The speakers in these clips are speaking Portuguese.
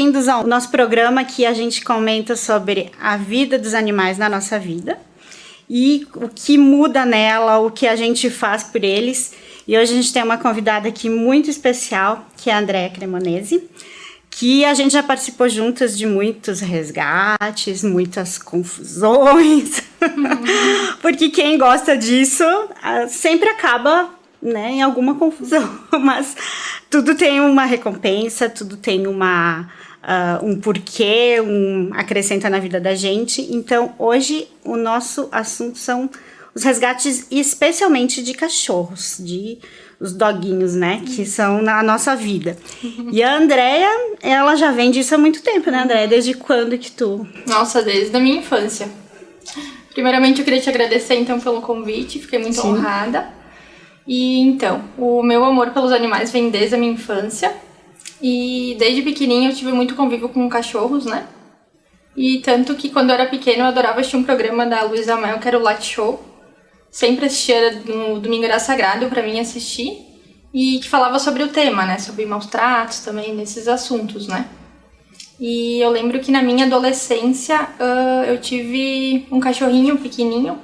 bem-vindos ao nosso programa que a gente comenta sobre a vida dos animais na nossa vida e o que muda nela, o que a gente faz por eles. E hoje a gente tem uma convidada aqui muito especial, que é a Andrea Cremonesi, que a gente já participou juntas de muitos resgates, muitas confusões, porque quem gosta disso sempre acaba, né, em alguma confusão, mas tudo tem uma recompensa, tudo tem um porquê, acrescenta na vida da gente. Então, hoje o nosso assunto são os resgates, especialmente de cachorros, os doguinhos, né, que são na nossa vida. E a Andrea, ela já vem disso há muito tempo, né, Andrea? Desde quando que tu... Nossa, desde a minha infância. Primeiramente, eu queria te agradecer, então, pelo convite. Fiquei muito honrada. E, então, o meu amor pelos animais vem desde a minha infância. E, desde pequenininha, eu tive muito convívio com cachorros, né? E tanto que, quando eu era pequena, eu adorava assistir um programa da Luísa Mel, que era o Latte Show. Sempre assistia no Domingo Era Sagrado pra mim assistir, e que falava sobre o tema, né, sobre maus tratos também, nesses assuntos, né. E eu lembro que na minha adolescência eu tive um cachorrinho pequenininho,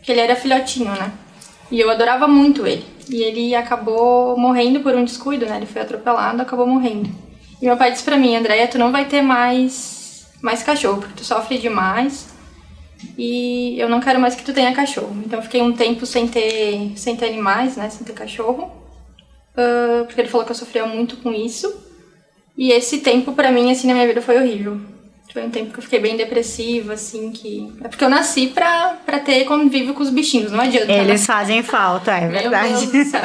que ele era filhotinho, né, e eu adorava muito ele. E ele acabou morrendo por um descuido, né, ele foi atropelado, acabou morrendo. E meu pai disse pra mim: Andrea, tu não vai ter mais cachorro, porque tu sofre demais. E eu não quero mais que tu tenha cachorro. Então eu fiquei um tempo sem ter animais, né, sem ter cachorro, porque ele falou que eu sofria muito com isso. E esse tempo pra mim, assim, na minha vida foi horrível. Foi um tempo que eu fiquei bem depressiva, assim, que... É porque eu nasci pra ter convívio com os bichinhos, não adianta. Eles fazem falta, é verdade. Meu Deus do céu.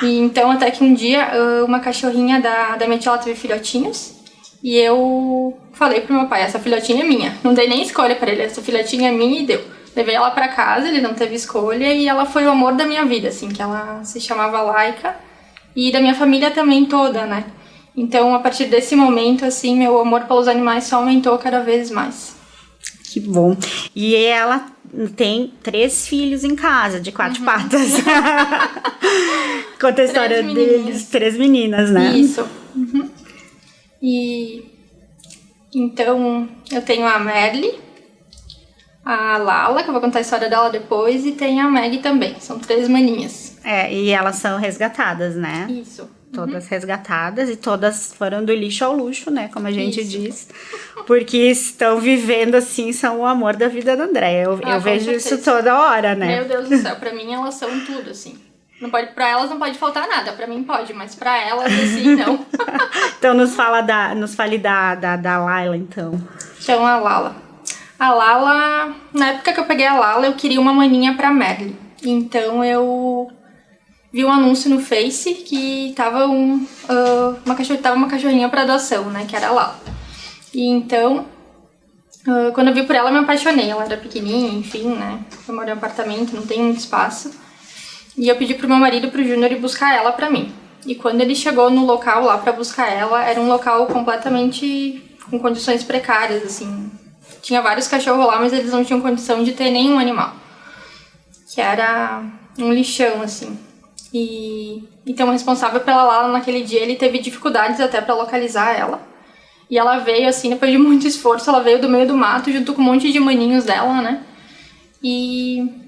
E então até que um dia uma cachorrinha da minha tia, ela teve filhotinhos. E eu falei pro meu pai: essa filhotinha é minha. Não dei nem escolha pra ele, essa filhotinha é minha, e deu. Levei ela pra casa, ele não teve escolha, e ela foi o amor da minha vida, assim, que ela se chamava Laika, e da minha família também toda, né? Então, a partir desse momento, assim, meu amor pelos animais só aumentou cada vez mais. Que bom. E ela tem 3 filhos em casa, de 4 patas. Conta a história deles, 3 meninas, né? Isso. E então eu tenho a Merle, a Lala, que eu vou contar a história dela depois, e tem a Maggie também. São 3 maninhas. E elas são resgatadas, né? Isso. Todas resgatadas, e todas foram do lixo ao luxo, né? Como a gente diz. Porque estão vivendo, assim, são o amor da vida da Andrea. Eu vejo isso toda hora, né? Meu Deus do céu, pra mim elas são tudo, assim. Pra elas não pode faltar nada, pra mim pode, mas pra elas, assim, não. Então nos fale da Laila, então. Então, a Lala. A Lala, na época que eu peguei a Lala, eu queria uma maninha pra Merle. Então eu vi um anúncio no Face que tava uma cachorrinha pra adoção, né, que era a Lala. E então, quando eu vi por ela, eu me apaixonei. Ela era pequenininha, enfim, né, eu moro em um apartamento, não tem muito espaço. E eu pedi pro meu marido, pro Júnior, ir buscar ela pra mim. E quando ele chegou no local lá pra buscar ela, era um local completamente com condições precárias, assim. Tinha vários cachorros lá, mas eles não tinham condição de ter nenhum animal. Que era um lixão, assim. E então o responsável pela Lala naquele dia, ele teve dificuldades até pra localizar ela. E ela veio, assim, depois de muito esforço, ela veio do meio do mato junto com um monte de maninhos dela, né? E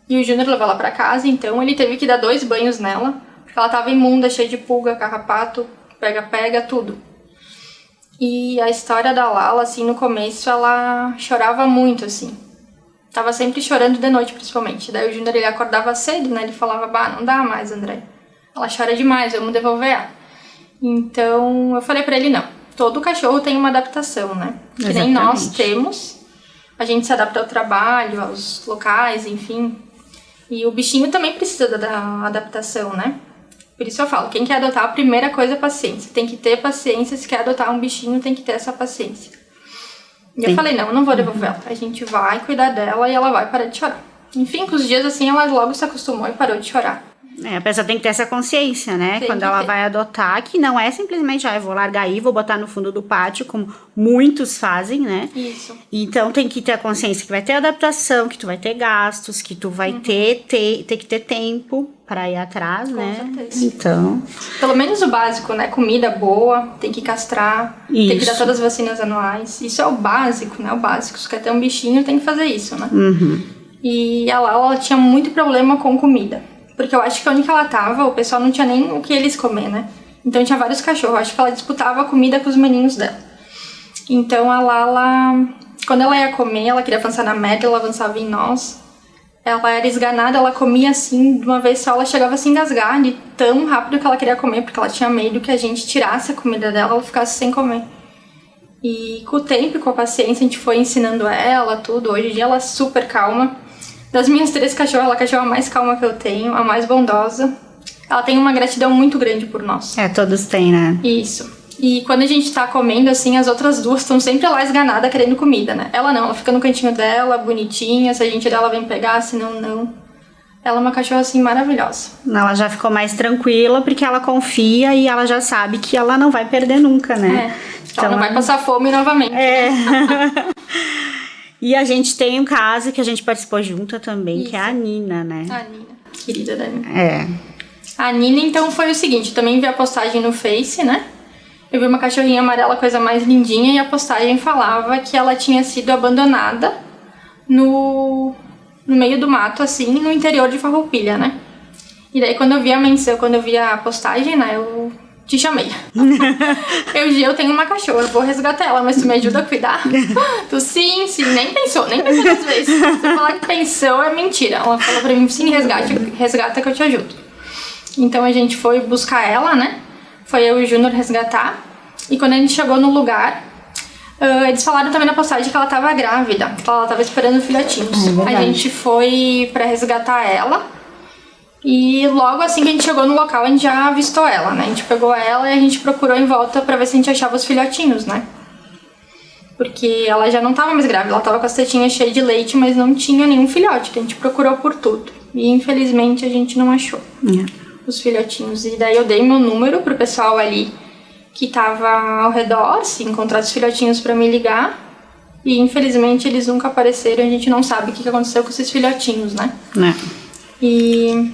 o Júnior levou ela pra casa, então ele teve que dar 2 banhos nela, porque ela tava imunda, cheia de pulga, carrapato, pega-pega, tudo. E a história da Lala, assim, no começo, ela chorava muito, assim. Tava sempre chorando de noite, principalmente. Daí o Júnior, ele acordava cedo, né? Ele falava: bah, não dá mais, André. Ela chora demais, vamos devolver ela. Então, eu falei pra ele: não. Todo cachorro tem uma adaptação, né? Que nem nós temos. A gente se adapta ao trabalho, aos locais, enfim. E o bichinho também precisa da adaptação, né? Por isso eu falo, quem quer adotar, a primeira coisa é paciência. Tem que ter paciência, se quer adotar um bichinho, tem que ter essa paciência. E eu falei: não vou devolver ela. A gente vai cuidar dela e ela vai parar de chorar. Enfim, com os dias assim, ela logo se acostumou e parou de chorar. A pessoa tem que ter essa consciência, né? Quando ela vai adotar, que não é simplesmente, eu vou largar aí, vou botar no fundo do pátio, como muitos fazem, né? Isso. Então tem que ter a consciência que vai ter adaptação, que tu vai ter gastos, que tu vai ter que ter tempo pra ir atrás, né? certeza. Então, Pelo menos o básico, né? Comida boa, tem que castrar, tem que Isso. dar todas as vacinas anuais. Isso é o básico, né? O básico. Se quer ter um bichinho, tem que fazer isso, né? E a Lala, ela tinha muito problema com comida. Porque eu acho que onde que ela tava, o pessoal não tinha nem o que eles comer, né? Então tinha vários cachorros. Eu acho que ela disputava a comida com os maninhos dela. Então a Lala, quando ela ia comer, ela queria avançar na média, ela avançava em nós. Ela era esganada, ela comia assim, de uma vez só, ela chegava a se engasgar de tão rápido que ela queria comer, porque ela tinha medo que a gente tirasse a comida dela, ela ficasse sem comer. E com o tempo e com a paciência, a gente foi ensinando ela tudo. Hoje em dia ela é super calma. Das minhas 3 cachorras, ela é a cachorra mais calma que eu tenho, a mais bondosa. Ela tem uma gratidão muito grande por nós. todos têm, né? Isso. E quando a gente tá comendo, assim, as outras 2 estão sempre lá esganadas querendo comida, né? Ela não, ela fica no cantinho dela, bonitinha, se a gente dela vem pegar, senão não. Ela é uma cachorra, assim, maravilhosa. Ela já ficou mais tranquila porque ela confia e ela já sabe que ela não vai perder nunca, né? Ela não vai passar fome novamente. E a gente tem um caso que a gente participou junto também, que é a Nina, né? A Nina, querida da Nina. A Nina, então, foi o seguinte, também vi a postagem no Face, né? Eu vi uma cachorrinha amarela, coisa mais lindinha, e a postagem falava que ela tinha sido abandonada no meio do mato, assim, no interior de Farroupilha, né? E daí, quando eu vi a postagem, né, eu te chamei. Eu tenho uma cachorra, eu vou resgatar ela, mas tu me ajuda a cuidar? Tu, sim, nem pensou 2 vezes. Se eu falar que pensou, é mentira. Ela falou pra mim, sim, resgata que eu te ajudo. Então, a gente foi buscar ela, né? Foi eu e o Júnior resgatar. E quando a gente chegou no lugar, eles falaram também na postagem que ela tava grávida. Que ela tava esperando filhotinhos. A gente foi pra resgatar ela. E logo assim que a gente chegou no local, a gente já avistou ela, né? A gente pegou ela e a gente procurou em volta pra ver se a gente achava os filhotinhos, né? Porque ela já não tava mais grávida. Ela tava com as tetinhas cheias de leite, mas não tinha nenhum filhote. A gente procurou por tudo. E infelizmente a gente não achou. Os filhotinhos. E daí eu dei meu número pro pessoal ali que tava ao redor, se encontrar os filhotinhos pra me ligar. E infelizmente eles nunca apareceram, a gente não sabe o que aconteceu com esses filhotinhos, né? E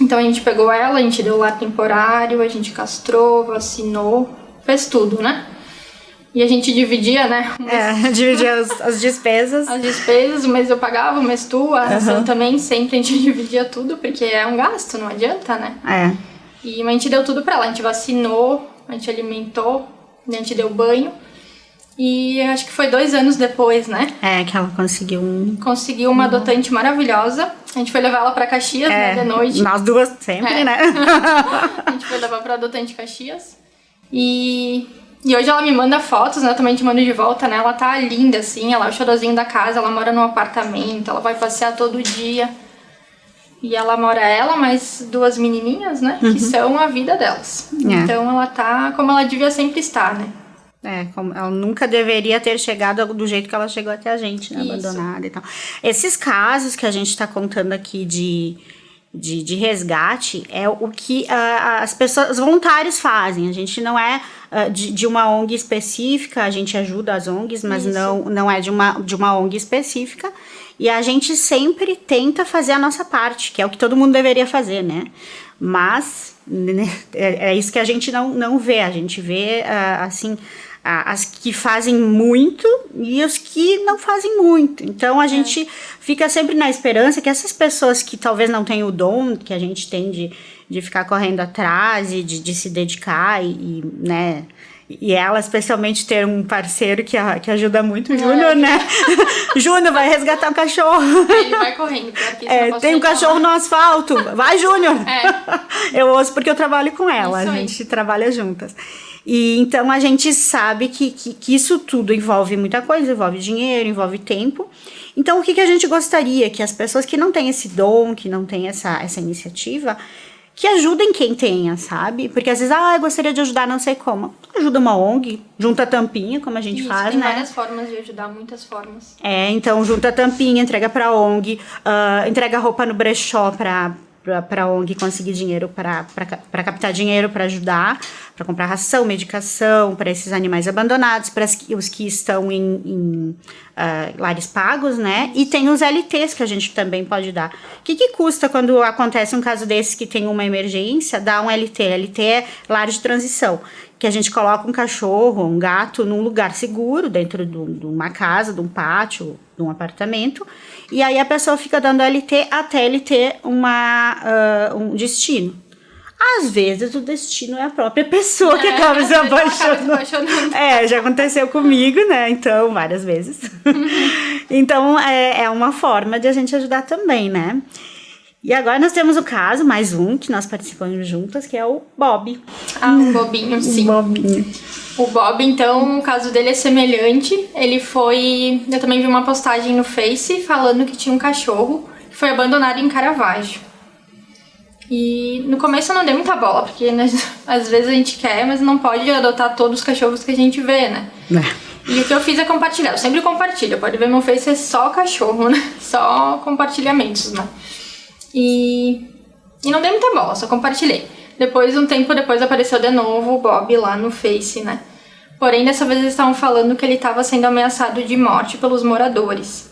então a gente pegou ela, a gente deu lar temporário, a gente castrou, vacinou, fez tudo, né? E a gente dividia, né? Dividia as despesas. As despesas, um mês eu pagava, um mês tu, a ração também, sempre a gente dividia tudo, porque é um gasto, não adianta, né? Mas a gente deu tudo pra ela, a gente vacinou, a gente alimentou, a gente deu banho. E acho que foi 2 anos depois, né? Que ela conseguiu uma adotante maravilhosa. A gente foi levar ela pra Caxias, né, de noite. Nós 2 sempre, né? A gente foi levar pra adotante Caxias. E hoje ela me manda fotos, né? Eu também te mando de volta, né? Ela tá linda, assim. Ela é o xodózinho da casa, ela mora num apartamento, ela vai passear todo dia. E ela mais 2 menininhas, né? Que são a vida delas. Então ela tá como ela devia sempre estar, né? Como ela nunca deveria ter chegado do jeito que ela chegou até a gente, né? Abandonada e tal. Esses casos que a gente tá contando aqui de resgate é o que as pessoas, os voluntários fazem. A gente não é de uma ONG específica, a gente ajuda as ONGs, mas não é de uma ONG específica. E a gente sempre tenta fazer a nossa parte, que é o que todo mundo deveria fazer, né? Mas é isso que a gente não vê. A gente vê, assim, as que fazem muito e os que não fazem muito. Então, a gente fica sempre na esperança que essas pessoas que talvez não tenham o dom que a gente tem de ficar correndo atrás e de se dedicar né... E ela, especialmente, ter um parceiro que ajuda muito o Júnior, né? Júnior, vai resgatar o cachorro. Ele vai correndo. Tem um cachorro no asfalto. Vai, Júnior! Eu ouço porque eu trabalho com ela. A gente trabalha juntas. E então, a gente sabe que isso tudo envolve muita coisa. Envolve dinheiro, envolve tempo. Então, o que a gente gostaria? Que as pessoas que não têm esse dom, que não têm essa iniciativa... que ajudem quem tenha, sabe? Porque às vezes, eu gostaria de ajudar, não sei como. Ajuda uma ONG, junta a tampinha, como a gente faz, tem né? Tem várias formas de ajudar, muitas formas. Então junta a tampinha, entrega pra ONG, entrega roupa no brechó para a ONG conseguir dinheiro para captar dinheiro para ajudar, para comprar ração, medicação para esses animais abandonados, para os que estão em lares pagos, né? E tem os LTs que a gente também pode dar. O que custa quando acontece um caso desse que tem uma emergência, dar um LT? LT é lar de transição, que a gente coloca um cachorro, um gato num lugar seguro, dentro de uma casa, de um pátio, de um apartamento, e aí a pessoa fica dando LT até ele ter um destino. Às vezes o destino é a própria pessoa que acaba se apaixonando. Já aconteceu comigo, né? Então, várias vezes. Então, é uma forma de a gente ajudar também, né? E agora nós temos o caso, mais um, que nós participamos juntas, que é o Bob. O Bobinho, sim. O Bob, então, o caso dele é semelhante. Ele foi... Eu também vi uma postagem no Face falando que tinha um cachorro que foi abandonado em Caravaggio. E no começo eu não dei muita bola, porque às vezes a gente quer, mas não pode adotar todos os cachorros que a gente vê, né? E o que eu fiz é compartilhar. Eu sempre compartilho. Pode ver, meu Face é só cachorro, né? Só compartilhamentos, né? E não dei muita bola, só compartilhei. Depois, um tempo depois, apareceu de novo o Bob lá no Face, né? Porém, dessa vez eles estavam falando que ele estava sendo ameaçado de morte pelos moradores.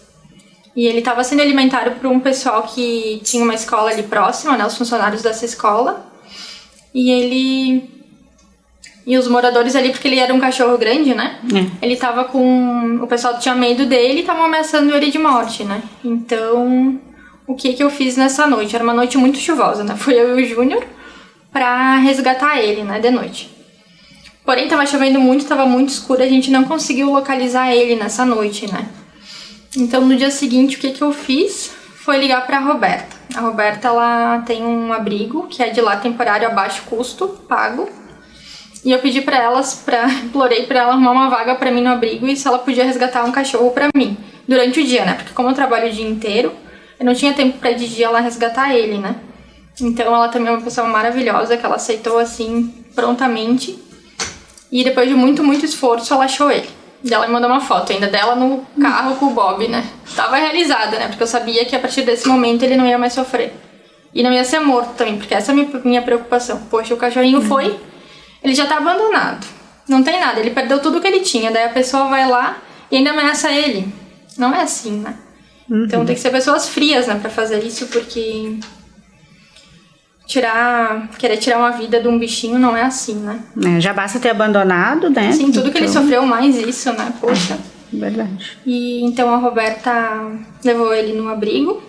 E ele estava sendo alimentado por um pessoal que tinha uma escola ali próxima, né? Os funcionários dessa escola. E os moradores ali, porque ele era um cachorro grande, né? Ele tava com... O pessoal tinha medo dele e estavam ameaçando ele de morte, né? Então... O que eu fiz nessa noite? Era uma noite muito chuvosa, né? Fui eu e o Júnior pra resgatar ele, né? De noite. Porém, tava chovendo muito, tava muito escuro. A gente não conseguiu localizar ele nessa noite, né? Então, no dia seguinte, o que eu fiz? Foi ligar pra Roberta. A Roberta, ela tem um abrigo, que é de lá temporário a baixo custo, pago. E eu pedi pra elas, implorei pra ela arrumar uma vaga pra mim no abrigo e se ela podia resgatar um cachorro pra mim. Durante o dia, né? Porque como eu trabalho o dia inteiro... Eu não tinha tempo pra de dia lá resgatar ele, né? Então ela também é uma pessoa maravilhosa, que ela aceitou assim, prontamente. E depois de muito, muito esforço, ela achou ele. E ela me mandou uma foto ainda dela no carro com o Bob, né? Tava realizada, né? Porque eu sabia que a partir desse momento ele não ia mais sofrer. E não ia ser morto também, porque essa é a minha preocupação. Poxa, o cachorrinho foi, ele já tá abandonado. Não tem nada, ele perdeu tudo que ele tinha. Daí a pessoa vai lá e ainda ameaça ele. Não é assim, né? Então tem que ser pessoas frias, né, pra fazer isso, porque querer tirar uma vida de um bichinho não é assim, né? Já basta ter abandonado, né? Sim, tudo que ele sofreu, mais isso, né, poxa. Verdade. E então a Roberta levou ele no abrigo.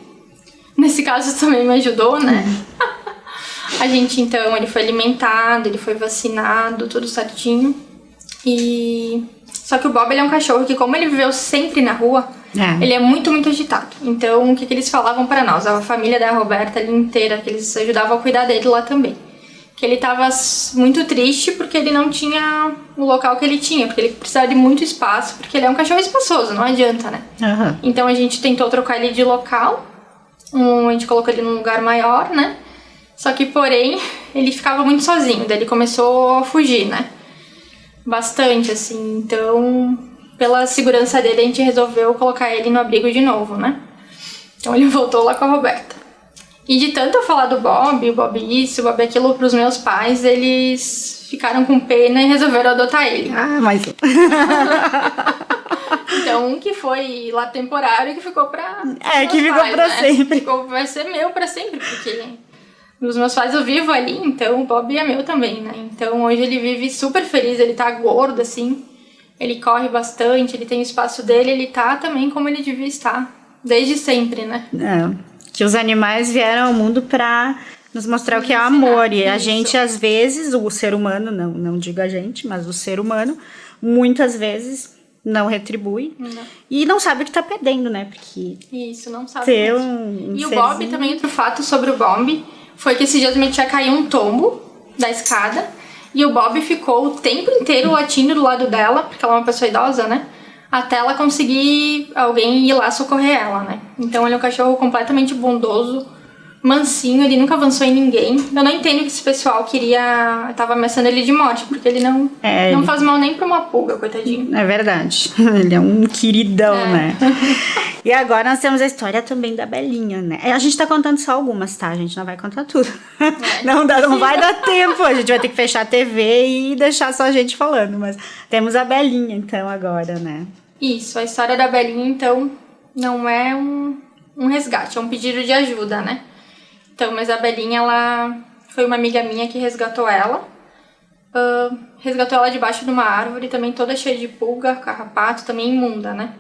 Nesse caso também me ajudou, né? A gente, então, ele foi alimentado, ele foi vacinado, tudo certinho. Só que o Bob, ele é um cachorro que, como ele viveu sempre na rua, ele é muito, muito agitado. Então, o que eles falavam pra nós? A família da Roberta ali inteira, que eles ajudavam a cuidar dele lá também. Que ele tava muito triste porque ele não tinha o local que ele tinha, porque ele precisava de muito espaço, porque ele é um cachorro espaçoso, não adianta, né? Então, a gente tentou trocar ele de local, a gente colocou ele num lugar maior, né? Só que, porém, ele ficava muito sozinho, daí ele começou a fugir, né? Bastante, assim, então, pela segurança dele, a gente resolveu colocar ele no abrigo de novo, né? Então ele voltou lá com a Roberta. E de tanto eu falar do Bob, o Bob isso, o Bob aquilo pros meus pais, eles ficaram com pena e resolveram adotar ele. Mais um. Então, um que foi lá temporário e que ficou pra que ficou pais, pra né? sempre. Vai ser meu pra sempre, porque os meus pais eu vivo ali, então o Bob é meu também, né? Então hoje ele vive super feliz, ele tá gordo, assim, ele corre bastante, ele tem o espaço dele, ele tá também como ele devia estar, desde sempre, né? Que os animais vieram ao mundo pra nos mostrar o que é o amor, e a gente, às vezes, o ser humano, não digo a gente, mas o ser humano, muitas vezes não retribui e não sabe o que tá perdendo, né? Porque isso, não sabe ter mesmo. E o Bob também, outro fato sobre o Bob, foi que esses dias minha tia caiu um tombo da escada e o Bob ficou o tempo inteiro latindo do lado dela, porque ela é uma pessoa idosa, né? Até ela conseguir alguém ir lá socorrer ela, né? Então ele é um cachorro completamente bondoso, mansinho, ele nunca avançou em ninguém. Eu não entendo que esse pessoal tava ameaçando ele de morte, porque ele não faz mal nem pra uma pulga, coitadinho. É verdade. Ele é um queridão, né? E agora nós temos a história também da Belinha, né? A gente tá contando só algumas, tá? A gente não vai contar tudo. Não vai dar tempo. A gente vai ter que fechar a TV e deixar só a gente falando. Mas temos a Belinha, então, agora, né? Isso, a história da Belinha, então, não é um resgate, é um pedido de ajuda, né? Então, mas a Belinha, ela foi uma amiga minha que resgatou ela. Resgatou ela debaixo de uma árvore, também toda cheia de pulga, carrapato, também imunda, né?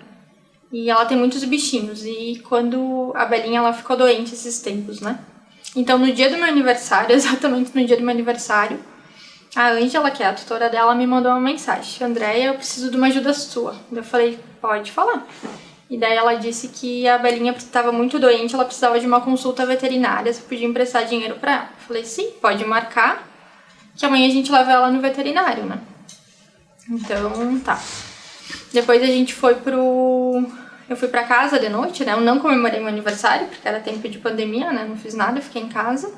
E ela tem muitos bichinhos. E quando a Belinha, ela ficou doente esses tempos, né? Então, no dia do meu aniversário, exatamente no dia do meu aniversário, a Ângela, que é a tutora dela, me mandou uma mensagem. Andréia, eu preciso de uma ajuda sua. Eu falei, pode falar. E daí ela disse que a Belinha estava muito doente, ela precisava de uma consulta veterinária, se eu podia emprestar dinheiro pra ela. Eu falei, sim, pode marcar, que amanhã a gente leva ela no veterinário, né? Então, tá. Depois a gente eu fui pra casa de noite, né? Eu não comemorei meu aniversário, porque era tempo de pandemia, né? Não fiz nada, fiquei em casa.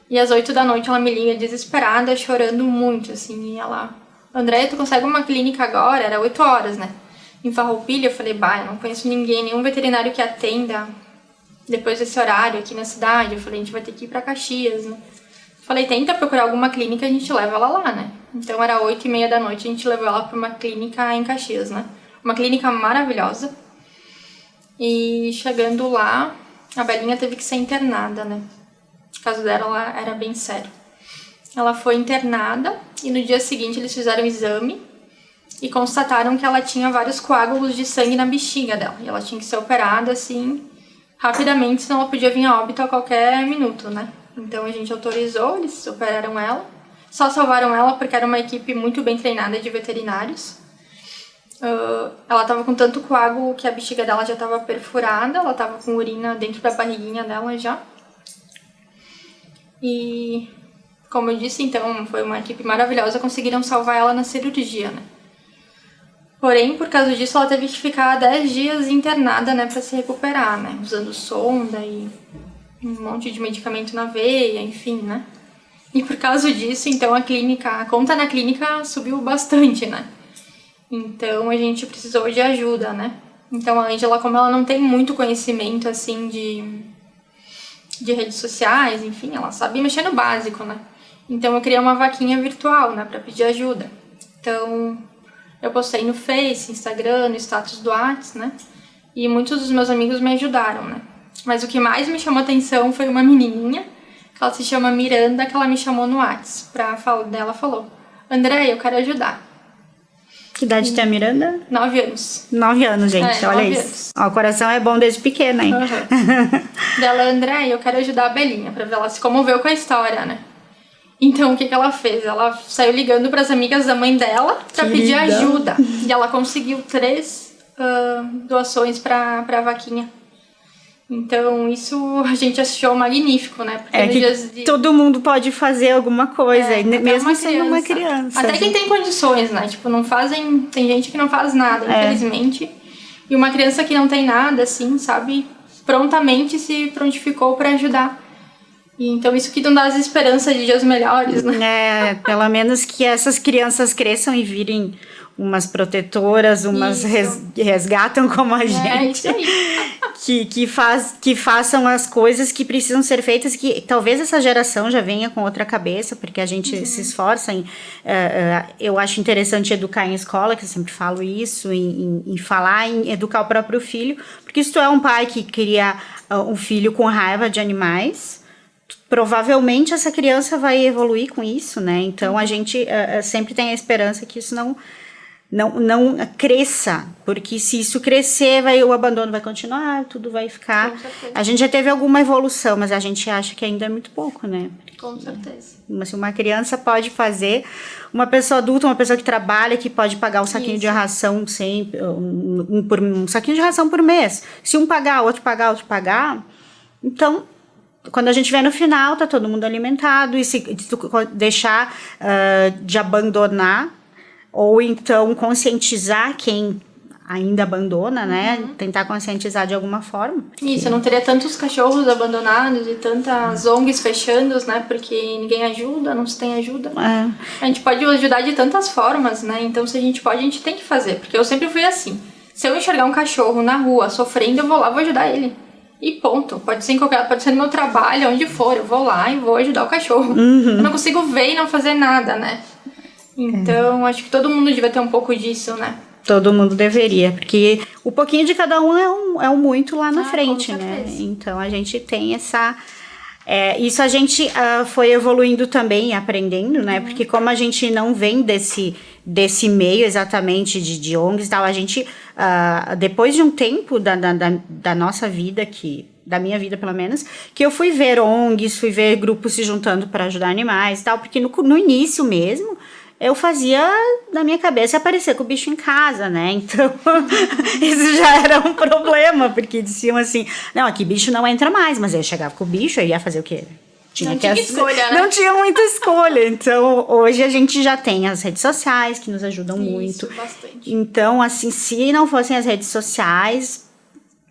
E às 8 da noite ela me liga desesperada, chorando muito, assim. E ela, Andréia, tu consegue uma clínica agora? Era 8 horas, né? Em Farroupilha, eu falei, eu não conheço ninguém, nenhum veterinário que atenda depois desse horário aqui na cidade. Eu falei, a gente vai ter que ir pra Caxias, né? Falei, tenta procurar alguma clínica, a gente leva ela lá, né? Então era 8h30 da noite, a gente levou ela pra uma clínica em Caxias, né? Uma clínica maravilhosa. E chegando lá, a Belinha teve que ser internada, né? O caso dela era bem sério. Ela foi internada e no dia seguinte eles fizeram o exame e constataram que ela tinha vários coágulos de sangue na bexiga dela. E ela tinha que ser operada, assim, rapidamente, senão ela podia vir a óbito a qualquer minuto, né? Então a gente autorizou, eles operaram ela. Só salvaram ela porque era uma equipe muito bem treinada de veterinários. Ela tava com tanto coágulo que a bexiga dela já tava perfurada, ela tava com urina dentro da barriguinha dela já. E, como eu disse, então, foi uma equipe maravilhosa, conseguiram salvar ela na cirurgia, né? Porém, por causa disso, ela teve que ficar 10 dias internada, né, pra se recuperar, né? Usando sonda e um monte de medicamento na veia, enfim, né? E por causa disso, então, a conta na clínica subiu bastante, né? Então, a gente precisou de ajuda, né? Então, a Ângela, como ela não tem muito conhecimento, assim, de redes sociais, enfim, ela sabe mexer no básico, né? Então, eu criei uma vaquinha virtual, né, pra pedir ajuda. Então, eu postei no Face, Instagram, no status do WhatsApp, né? E muitos dos meus amigos me ajudaram, né? Mas o que mais me chamou atenção foi uma menininha, que ela se chama Miranda, que ela me chamou no WhatsApp. Ela falou, Andréia, eu quero ajudar. Que idade tem a Miranda? 9 anos. 9 anos, gente, olha 9 isso. anos. Ó, o coração é bom desde pequena, hein? Uhum. Dela, Andréia, eu quero ajudar a Belinha, pra ver ela se comoveu com a história, né? Então, o que ela fez? Ela saiu ligando para as amigas da mãe dela para pedir ajuda. E ela conseguiu 3 doações para a vaquinha. Então, isso a gente achou magnífico, né? Porque todo mundo pode fazer alguma coisa, mesmo sendo uma criança. Até quem tem condições, né? Tipo, não fazem... Tem gente que não faz nada, infelizmente. E uma criança que não tem nada, assim, sabe? Prontamente se prontificou para ajudar. Então, isso que não dá as esperanças de dias melhores, né? Pelo menos que essas crianças cresçam e virem umas protetoras, umas resgatam como a gente. Isso aí. que façam as coisas que precisam ser feitas, que talvez essa geração já venha com outra cabeça, porque a gente se esforça em... eu acho interessante educar em escola, que eu sempre falo isso, em falar, em educar o próprio filho, porque se tu é um pai que cria um filho com raiva de animais, provavelmente essa criança vai evoluir com isso, né? Então, a gente sempre tem a esperança que isso não cresça, porque se isso crescer, o abandono vai continuar, tudo vai ficar... A gente já teve alguma evolução, mas a gente acha que ainda é muito pouco, né? Com certeza. Se uma criança pode fazer, uma pessoa adulta, uma pessoa que trabalha, que pode pagar um saquinho de ração sempre, um saquinho de ração por mês. Se um pagar, outro pagar, então... Quando a gente vê no final, tá todo mundo alimentado, e se tu deixar de abandonar, ou então conscientizar quem ainda abandona, né? Tentar conscientizar de alguma forma. Isso, não teria tantos cachorros abandonados e tantas ONGs fechando, né? Porque ninguém ajuda, não se tem ajuda. A gente pode ajudar de tantas formas, né? Então, se a gente pode, a gente tem que fazer. Porque eu sempre fui assim. Se eu enxergar um cachorro na rua sofrendo, eu vou lá, vou ajudar ele. E ponto. Pode ser em qualquer, pode ser no meu trabalho, onde for. Eu vou lá e vou ajudar o cachorro. Eu não consigo ver e não fazer nada, né? Então, acho que todo mundo devia ter um pouco disso, né? Todo mundo deveria, porque o pouquinho de cada um é um muito lá na frente, né? Então a gente tem essa... isso a gente foi evoluindo também, aprendendo, né? Porque como a gente não vem desse meio exatamente de ONGs e tal, a gente, depois de um tempo da nossa vida, da minha vida pelo menos, que eu fui ver ONGs, fui ver grupos se juntando para ajudar animais e tal, porque no início mesmo, eu fazia na minha cabeça aparecer com o bicho em casa, né? Então, isso já era um problema, porque diziam assim, não, aqui bicho não entra mais, mas eu chegava com o bicho, eu ia fazer o quê? Não tinha escolha, né? Não tinha muita escolha. Então, hoje a gente já tem as redes sociais que nos ajudam muito. Isso, bastante. Então, assim, se não fossem as redes sociais,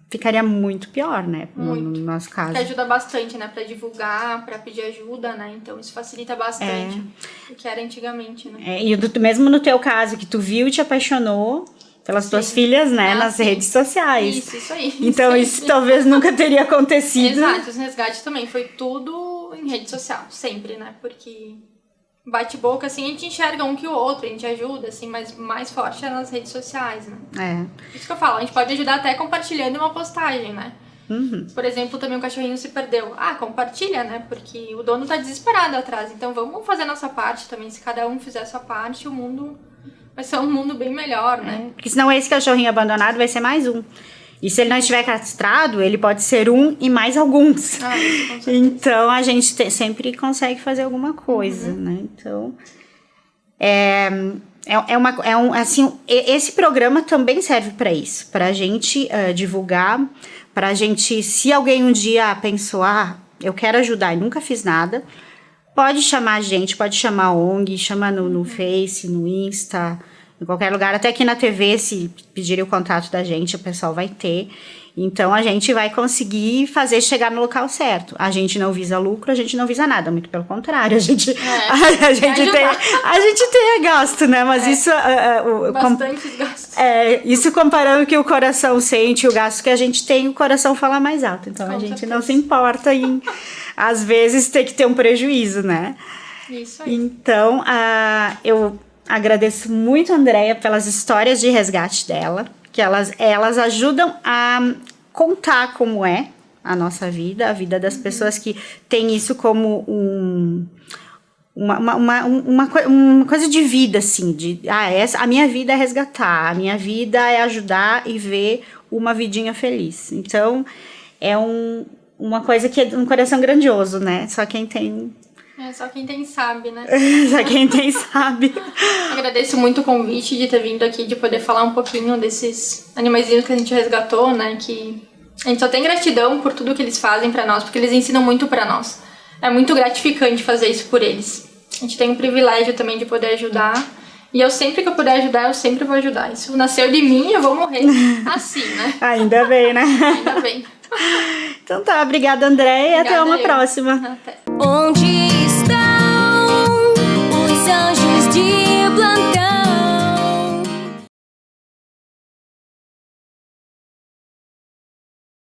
ficaria muito pior, né? No nosso caso. Que ajuda bastante, né? Pra divulgar, pra pedir ajuda, né? Então isso facilita bastante o que era antigamente, né? E mesmo no teu caso, que tu viu e te apaixonou pelas tuas filhas, né? Nas redes sociais. Isso aí. Então isso talvez nunca teria acontecido. Exato, os resgates também. Foi tudo em rede social, sempre, né? Porque bate-boca, assim, a gente enxerga um que o outro, a gente ajuda, assim, mas mais forte é nas redes sociais, né? Isso que eu falo, a gente pode ajudar até compartilhando uma postagem, né? Por exemplo, também um cachorrinho se perdeu. Compartilha, né? Porque o dono tá desesperado atrás. Então vamos fazer a nossa parte também. Se cada um fizer a sua parte, o mundo vai ser um mundo bem melhor, né? Porque senão esse cachorrinho abandonado vai ser mais um. E se ele não estiver castrado, ele pode ser um e mais alguns. Isso, com certeza. Então, a gente sempre consegue fazer alguma coisa, né? Então, assim, esse programa também serve para isso. Para a gente divulgar, para a gente, se alguém um dia pensou, eu quero ajudar e nunca fiz nada, pode chamar a gente, pode chamar a ONG, chama no Face, no Insta, em qualquer lugar, até aqui na TV, se pedirem o contato da gente, o pessoal vai ter. Então, a gente vai conseguir fazer chegar no local certo. A gente não visa lucro, a gente não visa nada, muito pelo contrário. A gente tem gasto, né? Mas isso... Bastantes gastos. Isso comparando o que o coração sente, o gasto que a gente tem, o coração fala mais alto. Então, a gente não se importa em, às vezes, ter que ter um prejuízo, né? Isso aí. Então, eu agradeço muito a Andréia pelas histórias de resgate dela, que elas ajudam a contar como é a nossa vida, a vida das pessoas que têm isso como uma coisa de vida, assim, a minha vida é resgatar, a minha vida é ajudar e ver uma vidinha feliz. Então, é uma coisa que é um coração grandioso, né? Só quem tem sabe, né? Só quem tem sabe. Agradeço muito o convite de ter vindo aqui, de poder falar um pouquinho desses animaizinhos que a gente resgatou, né? Que a gente só tem gratidão por tudo que eles fazem pra nós, porque eles ensinam muito pra nós. É muito gratificante fazer isso por eles. A gente tem um privilégio também de poder ajudar. E eu sempre que eu puder ajudar, eu sempre vou ajudar. Isso nasceu de mim, eu vou morrer assim, né? Ainda bem, né? Ainda bem. Então tá, obrigada, Andréia, e até uma próxima. Até. Onde